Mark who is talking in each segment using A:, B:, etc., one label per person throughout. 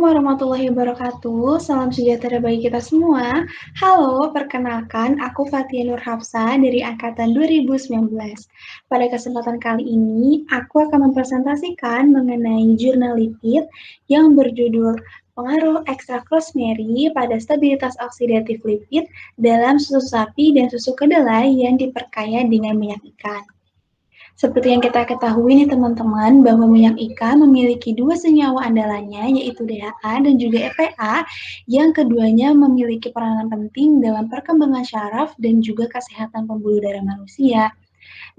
A: Warahmatullahi wabarakatuh. Salam sejahtera bagi kita semua. Halo, perkenalkan aku Fatia Nur Hafsa dari angkatan 2019. Pada kesempatan kali ini, aku akan mempresentasikan mengenai jurnal lipid yang berjudul Pengaruh ekstrak rosemary pada stabilitas oksidatif lipid dalam susu sapi dan susu kedelai yang diperkaya dengan minyak ikan. Seperti yang kita ketahui nih teman-teman, bahwa minyak ikan memiliki dua senyawa andalannya, yaitu DHA dan juga EPA, yang keduanya memiliki peranan penting dalam perkembangan syaraf dan juga kesehatan pembuluh darah manusia.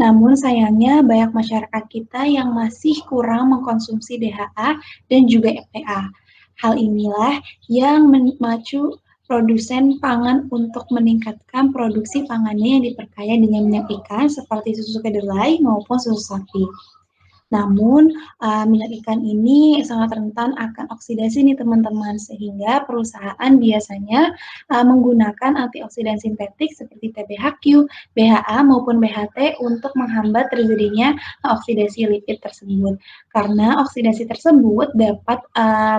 A: Namun sayangnya banyak masyarakat kita yang masih kurang mengkonsumsi DHA dan juga EPA. Hal inilah yang memacu produsen pangan untuk meningkatkan produksi pangannya yang diperkaya dengan minyak ikan seperti susu kedelai maupun susu sapi. Namun, minyak ikan ini sangat rentan akan oksidasi nih teman-teman, sehingga perusahaan biasanya menggunakan antioksidan sintetik seperti TBHQ, BHA maupun BHT untuk menghambat terjadinya oksidasi lipid tersebut. Karena oksidasi tersebut dapat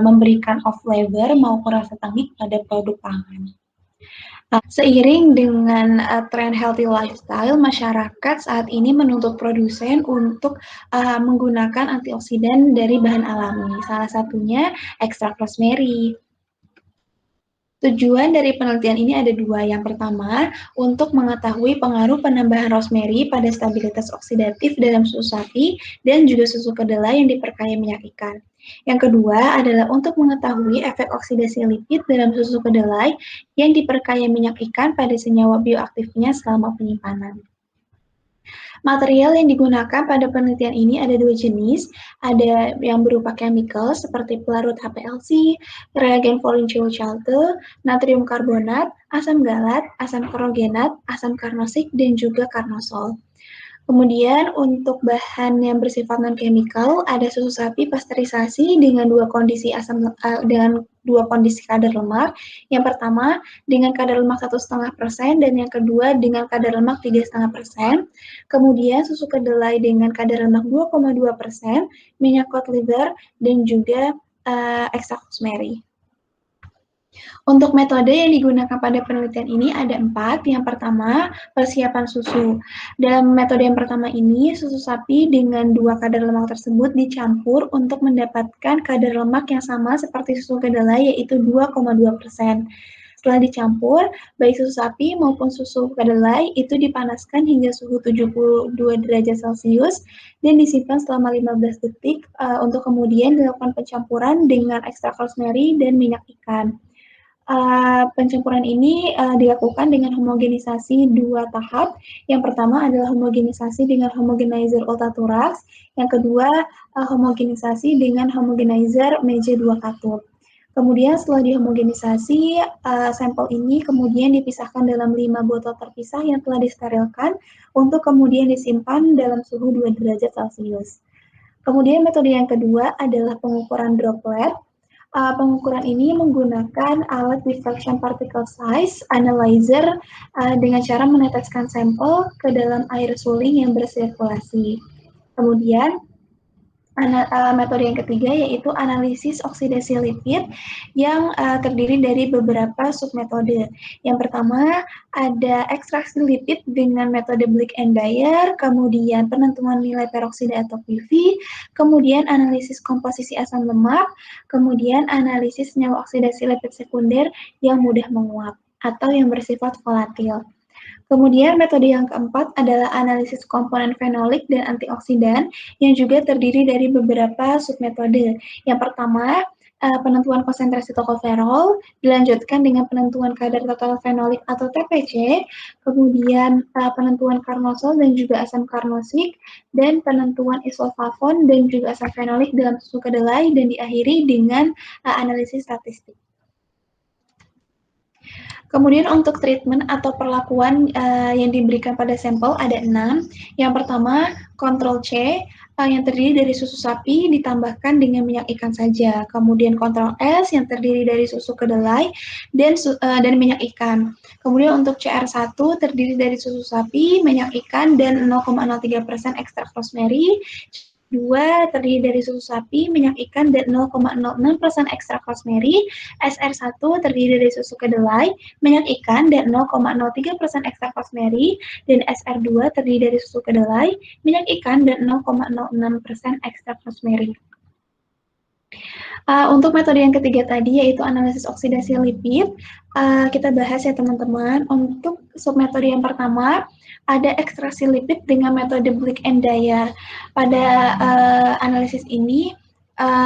A: memberikan off flavor maupun rasa tanggung pada produk pangan. Seiring dengan tren healthy lifestyle, masyarakat saat ini menuntut produsen untuk menggunakan antioksidan dari bahan alami. Salah satunya ekstrak rosemary. Tujuan dari penelitian ini ada dua. Yang pertama, untuk mengetahui pengaruh penambahan rosemary pada stabilitas oksidatif dalam susu sapi dan juga susu kedelai yang diperkaya minyak ikan. Yang kedua adalah untuk mengetahui efek oksidasi lipid dalam susu kedelai yang diperkaya minyak ikan pada senyawa bioaktifnya selama penyimpanan. Material yang digunakan pada penelitian ini ada dua jenis, ada yang berupa chemical seperti pelarut HPLC, reagen Vollenhoek-Schalte, natrium karbonat, asam galat, asam klorogenat, asam karnosik, dan juga karnosol. Kemudian untuk bahan yang bersifat non-chemical ada susu sapi pasteurisasi dengan dua kondisi kadar lemak. Yang pertama dengan kadar lemak 1,5% dan yang kedua dengan kadar lemak 3,5%. Kemudian susu kedelai dengan kadar lemak 2,2%, minyak cod liver dan juga ekstrak rosemary. Untuk metode yang digunakan pada penelitian ini ada 4. Yang pertama, persiapan susu. Dalam metode yang pertama ini, susu sapi dengan dua kadar lemak tersebut dicampur untuk mendapatkan kadar lemak yang sama seperti susu kedelai, yaitu 2,2%. Setelah dicampur, baik susu sapi maupun susu kedelai itu dipanaskan hingga suhu 72 derajat Celcius dan disimpan selama 15 detik untuk kemudian dilakukan pencampuran dengan ekstrak rosemary dan minyak ikan. Pencampuran ini dilakukan dengan homogenisasi dua tahap. Yang pertama adalah homogenisasi dengan homogenizer ultraturaks, yang kedua homogenisasi dengan homogenizer meja 2 katup. Kemudian setelah dihomogenisasi, sampel ini kemudian dipisahkan dalam 5 botol terpisah yang telah disterilkan untuk kemudian disimpan dalam suhu 2 derajat Celcius. Kemudian metode yang kedua adalah pengukuran droplet. Pengukuran ini menggunakan alat diffraction particle size analyzer dengan cara meneteskan sampel ke dalam air suling yang bersirkulasi. Kemudian metode yang ketiga yaitu analisis oksidasi lipid yang terdiri dari beberapa submetode. Yang pertama ada ekstraksi lipid dengan metode Blick and Bayer, kemudian penentuan nilai peroksida atau PV, kemudian analisis komposisi asam lemak, kemudian analisis senyawa oksidasi lipid sekunder yang mudah menguap atau yang bersifat volatil. Kemudian metode yang keempat adalah analisis komponen fenolik dan antioksidan yang juga terdiri dari beberapa submetode. Yang pertama, penentuan konsentrasi tokoferol, dilanjutkan dengan penentuan kadar total fenolik atau TPC, kemudian penentuan karnosol dan juga asam karnosik, dan penentuan isoflavon dan juga asam fenolik dalam susu kedelai, dan diakhiri dengan analisis statistik. Kemudian untuk treatment atau perlakuan yang diberikan pada sampel ada 6. Yang pertama, kontrol C yang terdiri dari susu sapi ditambahkan dengan minyak ikan saja. Kemudian kontrol S yang terdiri dari susu kedelai dan minyak ikan. Kemudian untuk CR1 terdiri dari susu sapi, minyak ikan, dan 0,03% ekstrak rosemary. 2 terdiri dari susu sapi, minyak ikan, dan 0,06% ekstrak rosemary. SR1 terdiri dari susu kedelai, minyak ikan, dan 0,03% ekstrak rosemary. Dan SR2 terdiri dari susu kedelai, minyak ikan, dan 0,06% ekstrak rosemary. Untuk metode yang ketiga tadi yaitu analisis oksidasi lipid, kita bahas ya teman-teman. Untuk submetode yang pertama ada ekstraksi lipid dengan metode Blick and Dyer. Pada analisis ini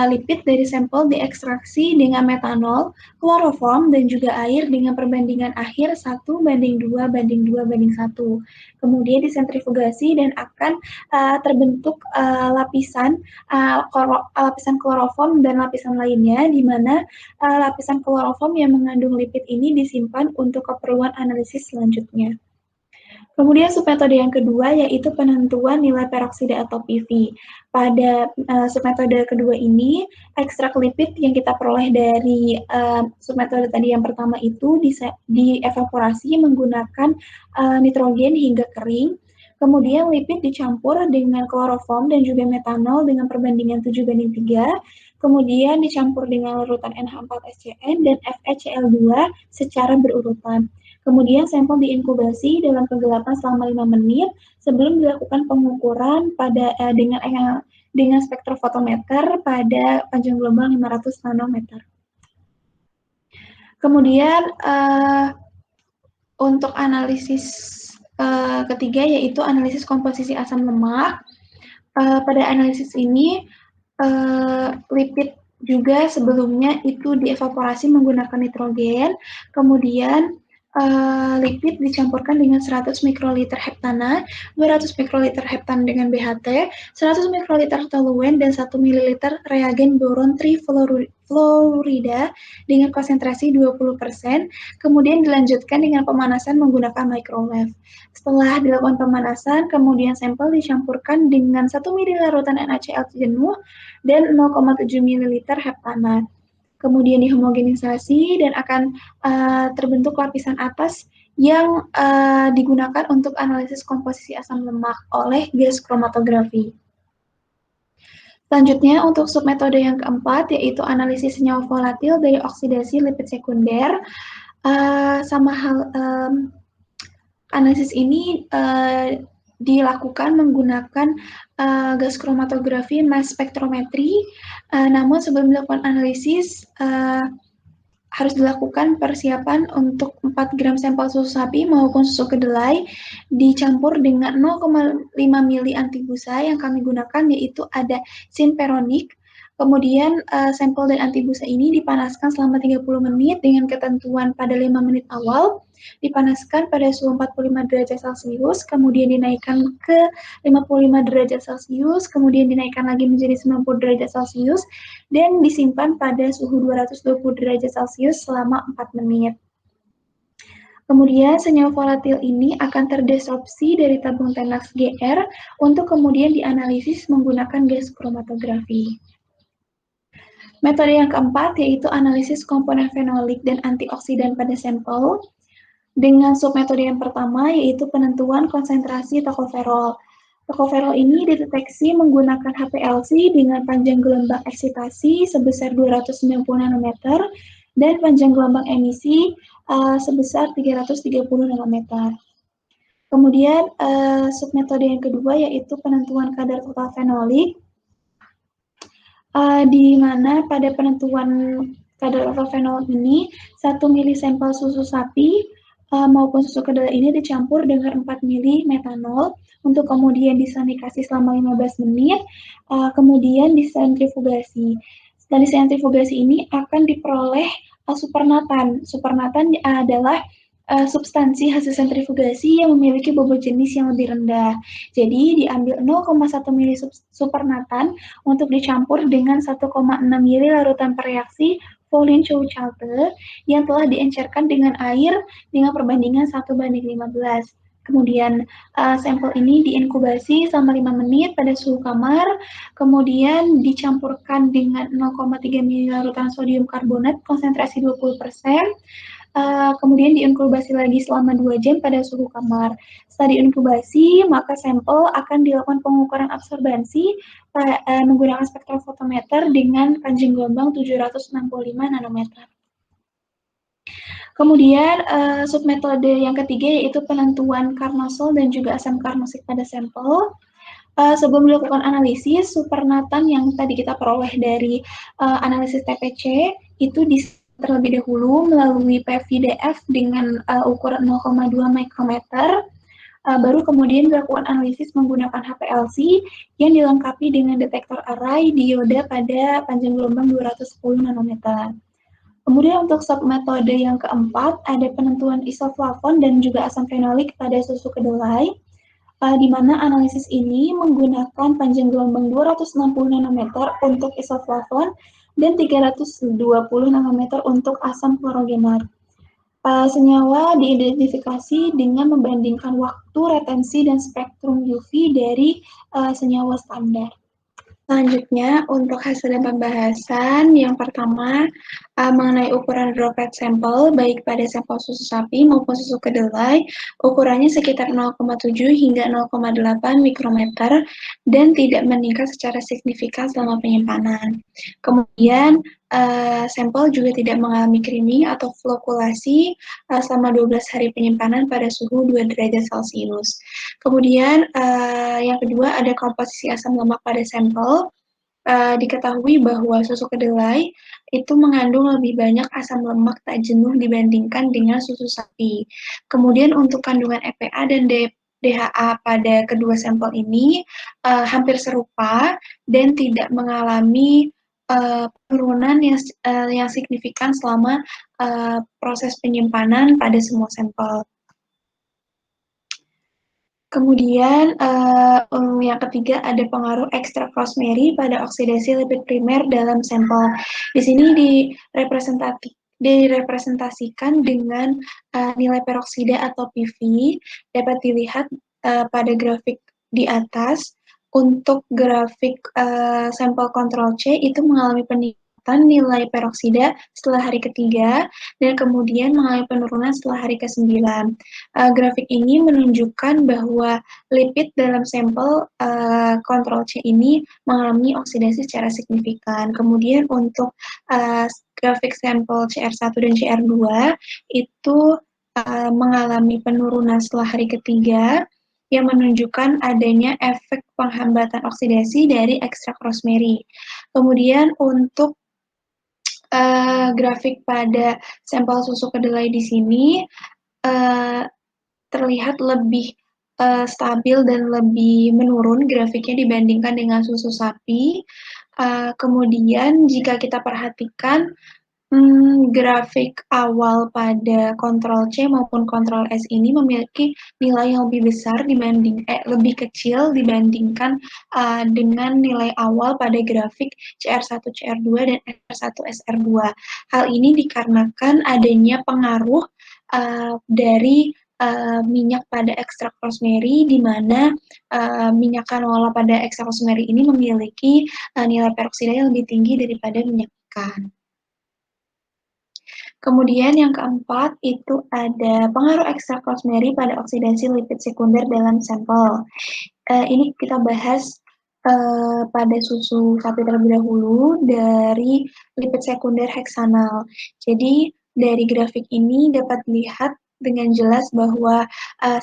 A: lipid dari sampel diekstraksi dengan metanol, kloroform, dan juga air dengan perbandingan akhir 1:2:2:1. Kemudian disentrifugasi dan akan terbentuk lapisan kloroform dan lapisan lainnya, di mana lapisan kloroform yang mengandung lipid ini disimpan untuk keperluan analisis selanjutnya. Kemudian submetode yang kedua yaitu penentuan nilai peroksida atau PV. Pada submetode kedua ini, ekstrak lipid yang kita peroleh dari submetode tadi yang pertama itu dievaporasi menggunakan nitrogen hingga kering. Kemudian lipid dicampur dengan kloroform dan juga metanol dengan perbandingan 7:3. Kemudian dicampur dengan larutan NH4SCN dan FeCl2 secara berurutan. Kemudian sampel diinkubasi dalam kegelapan selama 5 menit sebelum dilakukan pengukuran dengan spektrofotometer pada panjang gelombang 500 nanometer. Kemudian untuk analisis ketiga yaitu analisis komposisi asam lemak. Pada analisis ini lipid juga sebelumnya itu dievaporasi menggunakan nitrogen, kemudian lipid dicampurkan dengan 100 mikroliter heptana, 200 mikroliter heptan dengan BHT, 100 mikroliter toluen, dan 1 ml reagen boron trifluorida dengan konsentrasi 20%, kemudian dilanjutkan dengan pemanasan menggunakan microwave. Setelah dilakukan pemanasan, kemudian sampel dicampurkan dengan 1 ml larutan NaCl jenuh dan 0,7 ml heptana. Kemudian dihomogenisasi dan akan terbentuk lapisan atas yang digunakan untuk analisis komposisi asam lemak oleh gas kromatografi. Selanjutnya untuk submetode yang keempat yaitu analisis senyawa volatil dari oksidasi lipid sekunder. Analisis ini dilakukan menggunakan gas kromatografi mass spectrometry. Namun sebelum dilakukan analisis harus dilakukan persiapan untuk 4 gram sampel susu sapi maupun susu kedelai dicampur dengan 0,5 mili antibusa yang kami gunakan yaitu ada sinperonik. Kemudian sampel dan antibusa ini dipanaskan selama 30 menit dengan ketentuan pada 5 menit awal, dipanaskan pada suhu 45 derajat Celcius, kemudian dinaikkan ke 55 derajat Celcius, kemudian dinaikkan lagi menjadi 90 derajat Celcius, dan disimpan pada suhu 220 derajat Celcius selama 4 menit. Kemudian senyawa volatil ini akan terdesorpsi dari tabung Tenax GR untuk kemudian dianalisis menggunakan gas kromatografi. Metode yang keempat yaitu analisis komponen fenolik dan antioksidan pada sampel dengan submetode yang pertama yaitu penentuan konsentrasi tokoferol. Tokoferol ini dideteksi menggunakan HPLC dengan panjang gelombang eksitasi sebesar 290 nanometer dan panjang gelombang emisi sebesar 330 nanometer. Kemudian submetode yang kedua yaitu penentuan kadar total fenolik. Di mana pada penentuan kadar total fenol ini 1 mili sampel susu sapi maupun susu kedelai ini dicampur dengan 4 mili metanol untuk kemudian disanitasi selama 15 menit, kemudian disentrifugasi. Dari sentrifugasi ini akan diperoleh supernatan. Supernatan adalah substansi hasil sentrifugasi yang memiliki bobot jenis yang lebih rendah. Jadi diambil 0,1 mili supernatan untuk dicampur dengan 1,6 mili larutan pereaksi Volin-Chauchalte yang telah diencerkan dengan air dengan perbandingan 1:15. Kemudian sampel ini diinkubasi selama 5 menit pada suhu kamar, kemudian dicampurkan dengan 0,3 mili larutan sodium karbonat konsentrasi 20%, kemudian diinkubasi lagi selama 2 jam pada suhu kamar. Setelah diinkubasi, maka sampel akan dilakukan pengukuran absorbansi menggunakan spektrofotometer dengan panjang gelombang 765 nanometer. Kemudian submetode yang ketiga yaitu penentuan karnosol dan juga asam karnosik pada sampel. Sebelum dilakukan analisis, supernatan yang tadi kita peroleh dari analisis TPC itu terlebih dahulu melalui PVDF dengan ukuran 0,2 mikrometer. Baru kemudian dilakukan analisis menggunakan HPLC yang dilengkapi dengan detektor array dioda pada panjang gelombang 210 nanometer. Kemudian untuk submetode yang keempat, ada penentuan isoflavon dan juga asam fenolik pada susu kedelai, di mana analisis ini menggunakan panjang gelombang 260 nanometer untuk isoflavon dan 320 nanometer untuk asam klorogenat. Senyawa diidentifikasi dengan membandingkan waktu retensi dan spektrum UV dari senyawa standar. Selanjutnya, untuk hasil pembahasan, yang pertama mengenai ukuran droplet sampel, baik pada sampel susu sapi maupun susu kedelai, ukurannya sekitar 0,7 hingga 0,8 mikrometer dan tidak meningkat secara signifikan selama penyimpanan. Kemudian, sampel juga tidak mengalami creaming atau flokulasi selama 12 hari penyimpanan pada suhu 2 derajat Celcius. Kemudian, yang kedua ada komposisi asam lemak pada sampel. Diketahui bahwa susu kedelai itu mengandung lebih banyak asam lemak tak jenuh dibandingkan dengan susu sapi. Kemudian untuk kandungan EPA dan DHA pada kedua sampel ini hampir serupa dan tidak mengalami penurunan yang signifikan selama proses penyimpanan pada semua sampel. Kemudian yang ketiga ada pengaruh ekstrak rosemary pada oksidasi lipid primer dalam sampel. Di sini direpresentasikan dengan nilai peroksida atau PV dapat dilihat pada grafik di atas. Untuk grafik sampel kontrol C itu mengalami peningkatan nilai peroksida setelah hari ketiga dan kemudian mengalami penurunan setelah hari ke-9. Grafik ini menunjukkan bahwa lipid dalam sampel kontrol C ini mengalami oksidasi secara signifikan. Kemudian untuk grafik sampel CR1 dan CR2 itu mengalami penurunan setelah hari ketiga yang menunjukkan adanya efek penghambatan oksidasi dari ekstrak rosemary. Kemudian untuk grafik pada sampel susu kedelai di sini terlihat lebih stabil dan lebih menurun grafiknya dibandingkan dengan susu sapi. Kemudian jika kita perhatikan grafik awal pada kontrol C maupun kontrol S ini memiliki nilai yang lebih besar lebih kecil dibandingkan dengan nilai awal pada grafik CR1, CR2 dan SR1, SR2. Hal ini dikarenakan adanya pengaruh dari minyak pada ekstrak rosemary, di mana minyak canola pada ekstrak rosemary ini memiliki nilai peroksida yang lebih tinggi daripada minyak ikan. Kemudian yang keempat itu ada pengaruh ekstrak rosemary pada oksidasi lipid sekunder dalam sampel. Ini kita bahas pada susu sapi terlebih dahulu dari lipid sekunder heksanal. Jadi dari grafik ini dapat dilihat dengan jelas bahwa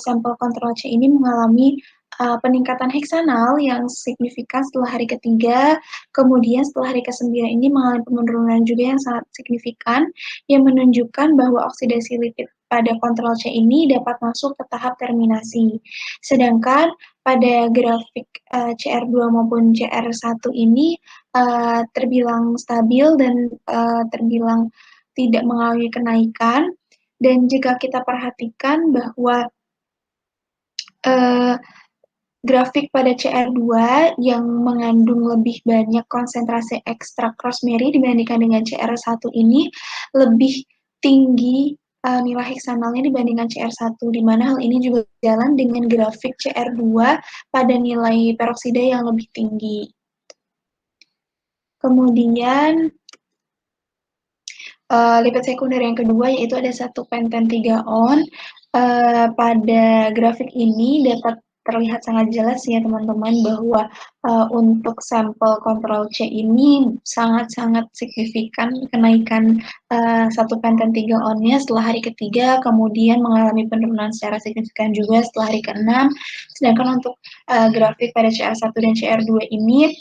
A: sampel kontrol C ini mengalami peningkatan heksanal yang signifikan setelah hari ketiga, kemudian setelah hari ke-9 ini mengalami penurunan juga yang sangat signifikan yang menunjukkan bahwa oksidasi lipid pada kontrol C ini dapat masuk ke tahap terminasi. Sedangkan pada grafik CR2 maupun CR1 ini terbilang stabil dan terbilang tidak mengalami kenaikan. Dan jika kita perhatikan bahwa grafik pada CR2 yang mengandung lebih banyak konsentrasi ekstrak rosemary dibandingkan dengan CR1 ini lebih tinggi nilai heksanalnya dibandingkan CR1, di mana hal ini juga jalan dengan grafik CR2 pada nilai peroksida yang lebih tinggi. Kemudian Lipid sekunder yang kedua yaitu ada satu penten 3-on. Pada grafik ini dapat terlihat sangat jelas ya teman-teman bahwa untuk sampel kontrol C ini sangat-sangat signifikan kenaikan satu penten 3-onnya setelah hari ketiga, kemudian mengalami penurunan secara signifikan juga setelah hari ke-6. Sedangkan untuk grafik pada CR1 dan CR2 ini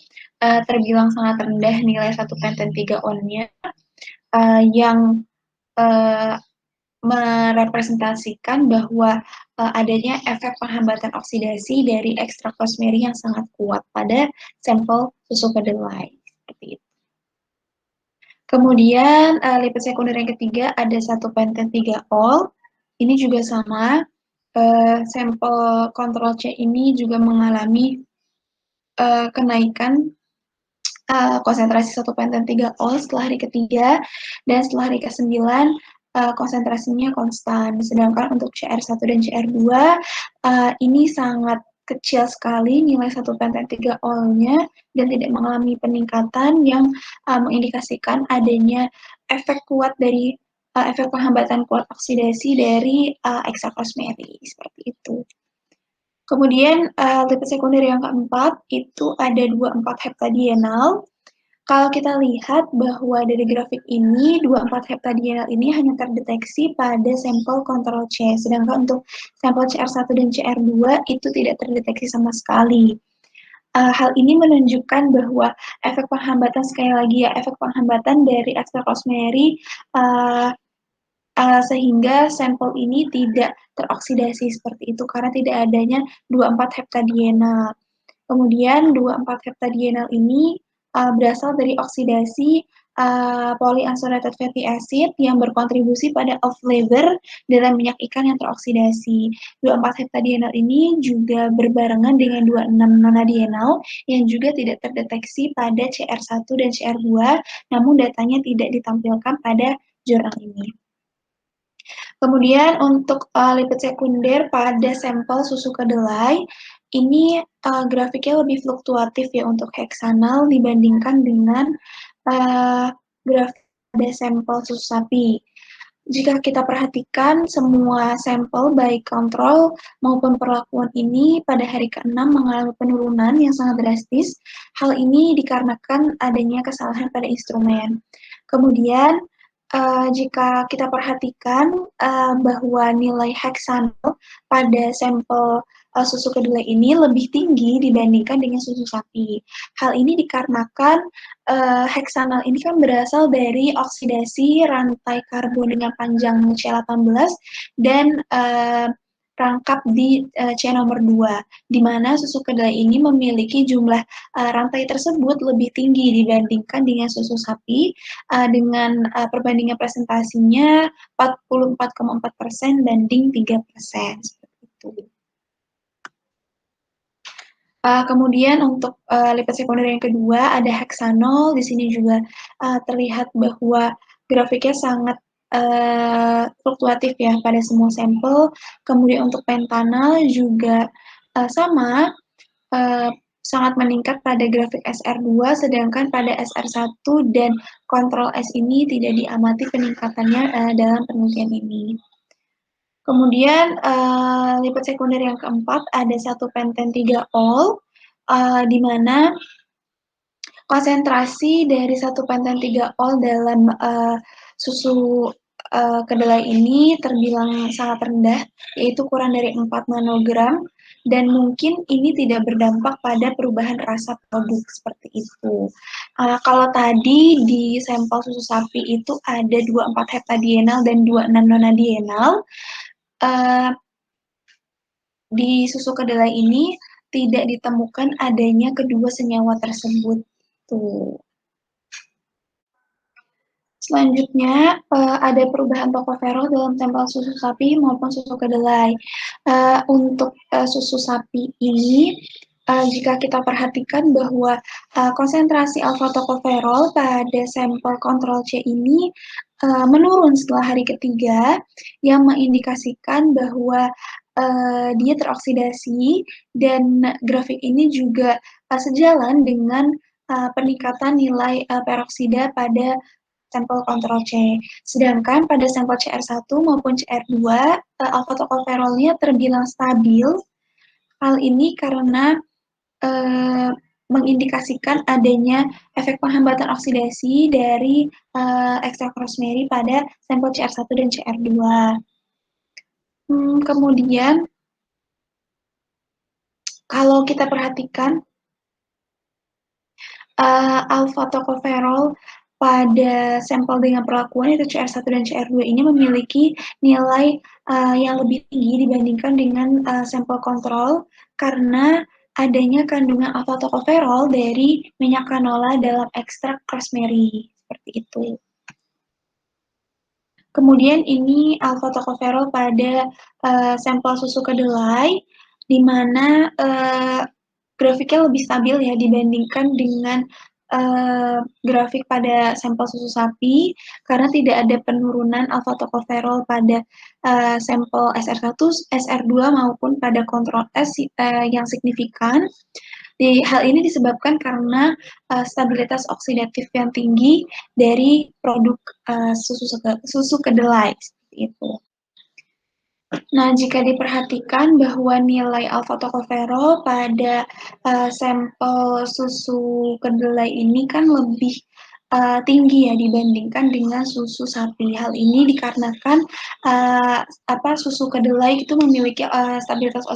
A: terbilang sangat rendah nilai satu penten 3-onnya yang merepresentasikan bahwa adanya efek penghambatan oksidasi dari ekstrak rosemary yang sangat kuat pada sampel susu kedelai. Seperti itu. Kemudian lipid sekunder yang ketiga ada satu penten 3-ol. Ini juga sama. Sampel kontrol C ini juga mengalami kenaikan konsentrasi satu penten 3-ol setelah hari ketiga, dan setelah hari ke-9 konsentrasinya konstan. Sedangkan untuk CR1 dan CR2 ini sangat kecil sekali nilai satu penten 3-olnya dan tidak mengalami peningkatan yang mengindikasikan adanya efek kuat dari efek penghambatan kuat oksidasi dari ekstrak rosemary seperti itu. Kemudian lipid sekunder yang keempat itu ada 24 heptadienal. Kalau kita lihat bahwa dari grafik ini 24 heptadienal ini hanya terdeteksi pada sampel kontrol C, sedangkan untuk sampel CR1 dan CR2 itu tidak terdeteksi sama sekali. Hal ini menunjukkan bahwa efek penghambatan, sekali lagi ya, efek penghambatan dari ekstrak rosemary sehingga sampel ini tidak teroksidasi seperti itu karena tidak adanya 24 heptadienal. Kemudian 24 heptadienal ini berasal dari oksidasi polyunsaturated fatty acid yang berkontribusi pada off-flavor dalam minyak ikan yang teroksidasi. 24 heptadienal ini juga berbarengan dengan 26 nonadienal yang juga tidak terdeteksi pada CR1 dan CR2, namun datanya tidak ditampilkan pada jurnal ini. Kemudian untuk lipid sekunder pada sampel susu kedelai, ini grafiknya lebih fluktuatif ya untuk heksanal dibandingkan dengan grafik pada sampel susu sapi. Jika kita perhatikan semua sampel baik kontrol maupun perlakuan ini pada hari ke-6 mengalami penurunan yang sangat drastis. Hal ini dikarenakan adanya kesalahan pada instrumen. Kemudian jika kita perhatikan bahwa nilai heksanal pada sampel susu kedelai ini lebih tinggi dibandingkan dengan susu sapi. Hal ini dikarenakan heksanal ini kan berasal dari oksidasi rantai karbon dengan panjang C18 dan rangkap di C nomor 2, di mana susu kedelai ini memiliki jumlah rantai tersebut lebih tinggi dibandingkan dengan susu sapi dengan perbandingan presentasinya 44,4% banding 3%. Seperti itu. Kemudian untuk lipid sekunder yang kedua ada heksanol. Di sini juga terlihat bahwa grafiknya sangat fluktuatif ya pada semua sampel. Kemudian untuk pentanal juga sama, sangat meningkat pada grafik SR2, sedangkan pada SR1 dan kontrol S ini tidak diamati peningkatannya dalam penelitian ini. Kemudian lipid sekunder yang keempat ada satu penten 3-ol, di mana konsentrasi dari satu penten 3-ol dalam susu kedelai ini terbilang sangat rendah, yaitu kurang dari 4 nanogram, dan mungkin ini tidak berdampak pada perubahan rasa produk seperti itu. Kalau tadi di sampel susu sapi itu ada 24 heptadienal dan 26 nonadienal, di susu kedelai ini tidak ditemukan adanya kedua senyawa tersebut. Tuh. Selanjutnya, ada perubahan tokoferol dalam sampel susu sapi maupun susu kedelai. Untuk susu sapi ini, jika kita perhatikan bahwa konsentrasi alfa tokoferol pada sampel kontrol C ini menurun setelah hari ketiga, yang mengindikasikan bahwa dia teroksidasi, dan grafik ini juga sejalan dengan peningkatan nilai peroksida pada sampel kontrol C. Sedangkan pada sampel CR1 maupun CR2, alfa tokoferolnya terbilang stabil. Hal ini karena mengindikasikan adanya efek penghambatan oksidasi dari ekstrak rosemary pada sampel CR1 dan CR2. Kemudian, kalau kita perhatikan, alfa tokoferol pada sampel dengan perlakuan yaitu CR1 dan CR2 ini memiliki nilai yang lebih tinggi dibandingkan dengan sampel kontrol karena adanya kandungan alfa tokoferol dari minyak canola dalam ekstrak rosemary, seperti itu. Kemudian ini alfa tokoferol pada sampel susu kedelai, di mana grafiknya lebih stabil ya dibandingkan dengan grafik pada sampel susu sapi, karena tidak ada penurunan alfa tokoferol pada sampel SR1, SR2 maupun pada kontrol S yang signifikan. Hal ini disebabkan karena stabilitas oksidatif yang tinggi dari produk susu kedelai, seperti itu. Nah, jika diperhatikan bahwa nilai alfa tokoferol pada sampel susu kedelai ini kan lebih tinggi ya dibandingkan dengan susu sapi. Hal ini dikarenakan susu kedelai itu memiliki stabilitas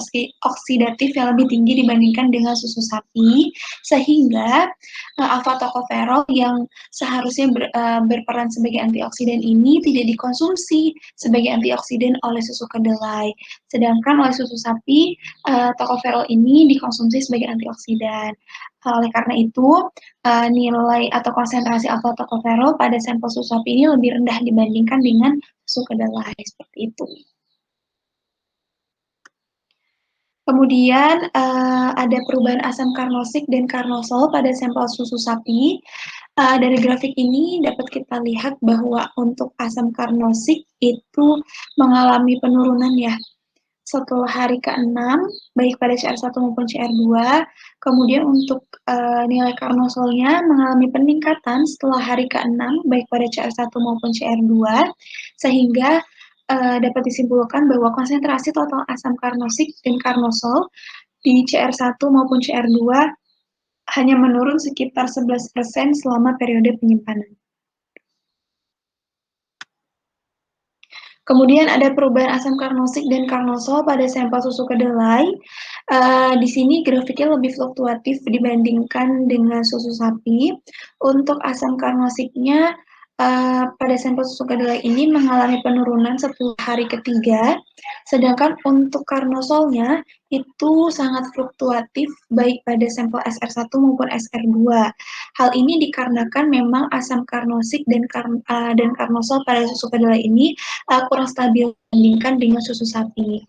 A: oksidatif yang lebih tinggi dibandingkan dengan susu sapi, sehingga alfa tokoferol yang seharusnya berperan sebagai antioksidan ini tidak dikonsumsi sebagai antioksidan oleh susu kedelai. Sedangkan oleh susu sapi, tokoferol ini dikonsumsi sebagai antioksidan. Oleh karena itu, nilai atau konsentrasi alfa tokoferol pada sampel susu sapi ini lebih rendah dibandingkan dengan susu kedelai, seperti itu. Kemudian ada perubahan asam karnosik dan karnosol pada sampel susu sapi. Dari grafik ini dapat kita lihat bahwa untuk asam karnosik itu mengalami penurunan ya setelah hari ke-6, baik pada CR1 maupun CR2. Kemudian untuk nilai karnosolnya mengalami peningkatan setelah hari ke-6, baik pada CR1 maupun CR2, sehingga dapat disimpulkan bahwa konsentrasi total asam karnosik dan karnosol di CR1 maupun CR2 hanya menurun sekitar 11% selama periode penyimpanan. Kemudian ada perubahan asam karnosik dan karnosol pada sampel susu kedelai. Di sini grafiknya lebih fluktuatif dibandingkan dengan susu sapi. Untuk asam karnosiknya pada sampel susu kedelai ini mengalami penurunan setelah hari ketiga, sedangkan untuk karnosolnya itu sangat fluktuatif baik pada sampel SR1 maupun SR2. Hal ini dikarenakan memang asam karnosik dan karnosol pada susu kedelai ini kurang stabil dibandingkan dengan susu sapi.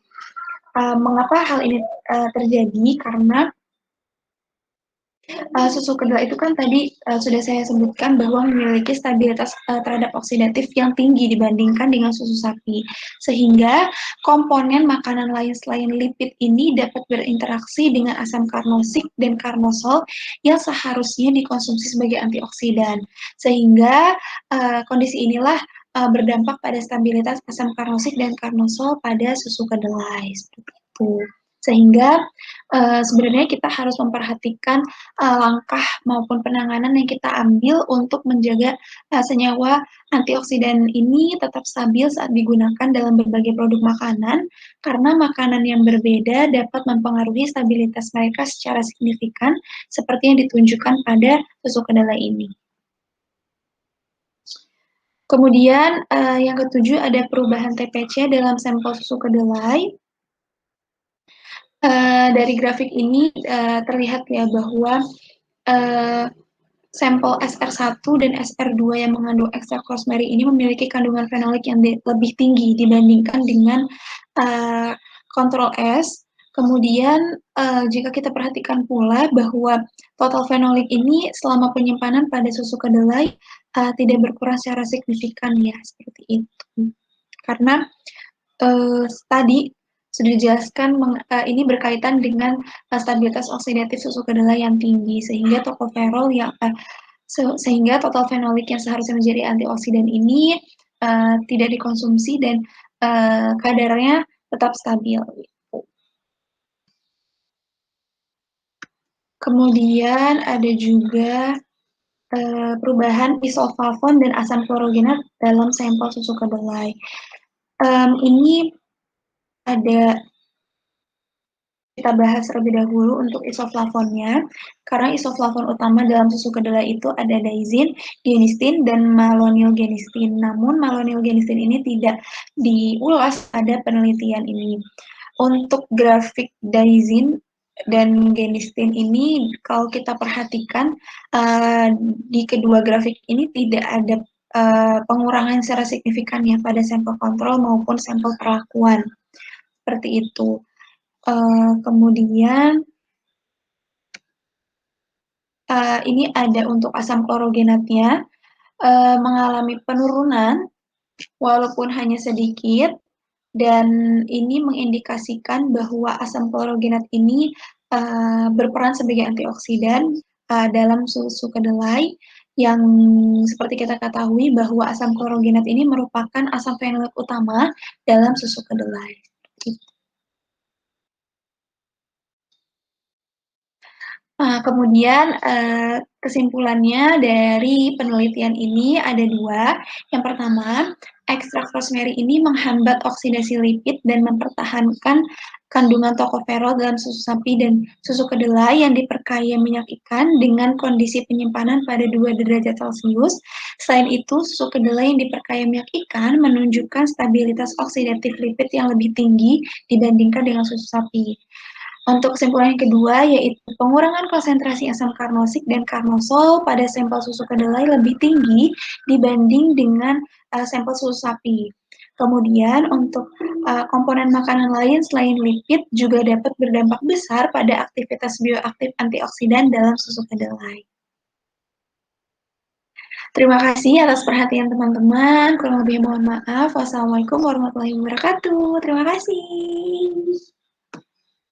A: Mengapa hal ini terjadi? Karena susu kedelai itu kan tadi sudah saya sebutkan bahwa memiliki stabilitas terhadap oksidatif yang tinggi dibandingkan dengan susu sapi, sehingga komponen makanan lain selain lipid ini dapat berinteraksi dengan asam karnosik dan karnosol yang seharusnya dikonsumsi sebagai antioksidan, sehingga kondisi inilah berdampak pada stabilitas asam karnosik dan karnosol pada susu kedelai, seperti itu. Sehingga sebenarnya kita harus memperhatikan langkah maupun penanganan yang kita ambil untuk menjaga senyawa antioksidan ini tetap stabil saat digunakan dalam berbagai produk makanan, karena makanan yang berbeda dapat mempengaruhi stabilitas mereka secara signifikan, seperti yang ditunjukkan pada susu kedelai ini. Kemudian yang ketujuh ada perubahan TPC dalam sampel susu kedelai. Dari grafik ini terlihat ya bahwa sampel SR1 dan SR2 yang mengandung ekstrak rosemary ini memiliki kandungan fenolik yang lebih tinggi dibandingkan dengan kontrol S. Kemudian jika kita perhatikan pula bahwa total fenolik ini selama penyimpanan pada susu kedelai tidak berkurang secara signifikan ya, seperti itu. Karena tadi sudah dijelaskan ini berkaitan dengan stabilitas oksidatif susu kedelai yang tinggi, sehingga tokoferol yang sehingga total fenolik yang seharusnya menjadi antioksidan ini tidak dikonsumsi dan kadarnya tetap stabil. Kemudian ada juga perubahan isolflavon dan asam klorogenat dalam sampel susu kedelai. Ini ada kita bahas terlebih dahulu untuk isoflavonnya, karena isoflavon utama dalam susu kedelai itu ada daizin, genistin, dan malonilgenistin. Namun malonilgenistin ini tidak diulas pada penelitian ini. Untuk grafik daizin dan genistin ini, kalau kita perhatikan di kedua grafik ini tidak ada pengurangan secara signifikan ya pada sampel kontrol maupun sampel perlakuan. Seperti itu. Kemudian ini ada untuk asam klorogenatnya mengalami penurunan walaupun hanya sedikit, dan ini mengindikasikan bahwa asam klorogenat ini berperan sebagai antioksidan dalam susu kedelai yang seperti kita ketahui bahwa asam klorogenat ini merupakan asam fenolik utama dalam susu kedelai. Kemudian kesimpulannya dari penelitian ini ada dua. Yang pertama, ekstrak rosemary ini menghambat oksidasi lipid dan mempertahankan kandungan tokoferol dalam susu sapi dan susu kedelai yang diperkaya minyak ikan dengan kondisi penyimpanan pada 2 derajat Celcius. Selain itu, susu kedelai yang diperkaya minyak ikan menunjukkan stabilitas oksidatif lipid yang lebih tinggi dibandingkan dengan susu sapi. Untuk kesimpulan yang kedua, yaitu pengurangan konsentrasi asam karnosik dan karnosol pada sampel susu kedelai lebih tinggi dibanding dengan sampel susu sapi. Kemudian untuk komponen makanan lain selain lipid juga dapat berdampak besar pada aktivitas bioaktif antioksidan dalam susu kedelai. Terima kasih atas perhatian teman-teman. Kurang lebih mohon maaf. Wassalamualaikum warahmatullahi wabarakatuh. Terima kasih.